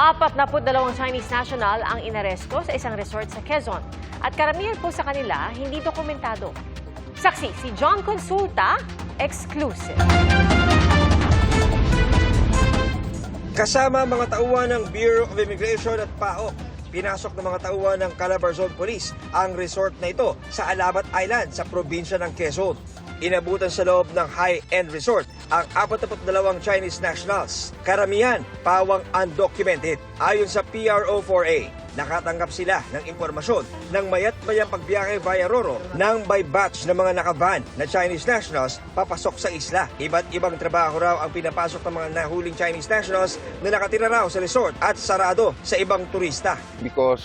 42 Chinese national ang inaresto sa isang resort sa Quezon. At karamihan po sa kanila hindi dokumentado. Saksi si John Consulta, exclusive. Kasama mga tauhan ng Bureau of Immigration at PAOK, pinasok ng mga tauhan ng Calabarzon Police ang resort na ito sa Alabat Island sa probinsya ng Quezon. Inabutan sa loob ng high-end resort ang 42 Chinese nationals. Karamihan, pawang undocumented. Ayon sa PRO4A, nakatanggap sila ng impormasyon ng mayat-mayang pagbiyahe via Roro ng by batch ng mga nakaban na Chinese nationals papasok sa isla. Iba't ibang trabaho raw ang pinapasok ng mga nahuling Chinese nationals na nakatira raw sa resort at sarado sa ibang turista. Because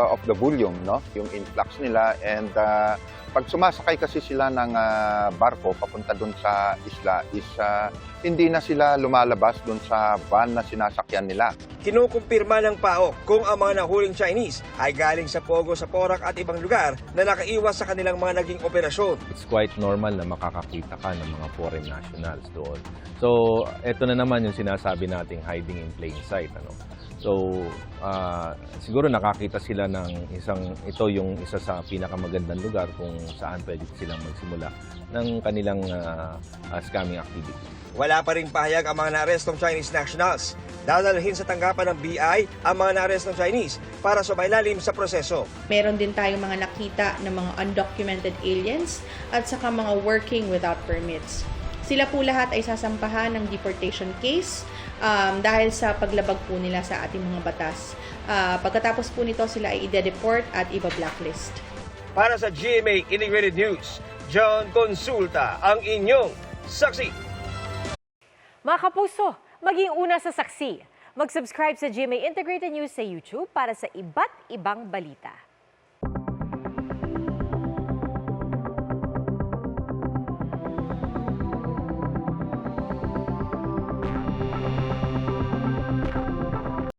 of the volume, no? Yung influx nila, and pag sumasakay kasi sila ng barko papunta doon sa isla is hindi na sila lumalabas doon sa van na sinasakyan nila. Kinukumpirma ng PAOK kung ang mga nahuling Chinese ay galing sa Pogo, sa Porac at ibang lugar na nakaiwas sa kanilang mga naging operasyon. It's quite normal na makakakita ka ng mga foreign nationals doon. So, eto na naman yung sinasabi nating hiding in plain sight. So, siguro nakakita sila ng ito yung isa sa pinakamagandang lugar kung saan pwede silang magsimula ng kanilang scamming activity. Wala pa ring pahayag ang mga naarestong Chinese nationals. Dadalhin sa tanggapan ng BI ang mga naarestong Chinese para sumailalim sa proseso. Meron din tayong mga nakita ng mga undocumented aliens at saka mga working without permits. Sila po lahat ay sasampahan ng deportation case dahil sa paglabag po nila sa ating mga batas. Pagkatapos po nito, sila ay ide-deport at iba-blacklist. Para sa GMA Integrated News, John Consulta ang inyong saksi. Mga kapuso, maging una sa saksi. Mag-subscribe sa GMA Integrated News sa YouTube para sa iba't ibang balita.